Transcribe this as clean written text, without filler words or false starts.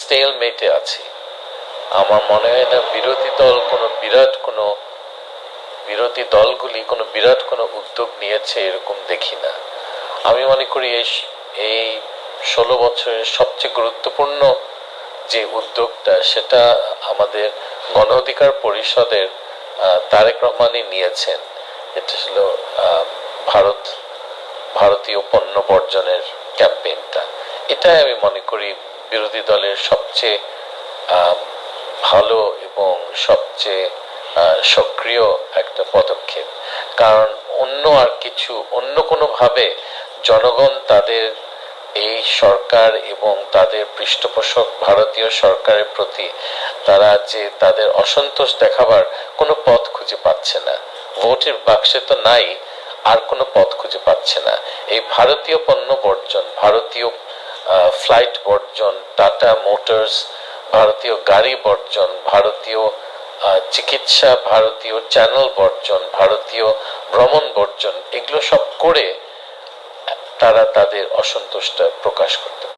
স্টেলমেটে আছি। আমার মনে হয় না বিরোধী দলগুলি কোনো বিরাট কোনো উদ্যোগ নিয়েছে, এরকম দেখি না। আমি মনে করি এই 16 বছরের সবচেয়ে গুরুত্বপূর্ণ যে উদ্যোগটা, সেটা আমাদের গণ অধিকার পরিষদের তারেক রহমানই নিয়েছেন। এটা ছিল ভারতীয় পণ্য বর্জনের ক্যাম্পেইনটা। এটাই আমি মনে করি বিরোধী দলের সবচেয়ে ভালো এবং সবচেয়ে সক্রিয় একটা পদক্ষেপ। কারণ অন্য কোনো ভাবে জনগণ তাদের এই সরকার এবং তাদের পৃষ্ঠপোষক ভারতীয় সরকারের প্রতি তাদের অসন্তোষ দেখাবার কোনো পথ খুঁজে পাচ্ছে না। ভোটের বাক্সে তো নাই, আর কোনো পথ খুঁজে পাচ্ছে না। এই ভারতীয় পণ্য বর্জন, ভারতীয় ফ্লাইট বর্জন, টাটা মোটরস, ভারতীয় গাড়ি বর্জন, ভারতীয় চিকিৎসা, ভারতীয় চ্যানেল বর্জন, ভারতীয় ভ্রমণ বর্জন, এগুলো সব করে তারা তাদের অসন্তোষটা প্রকাশ করতে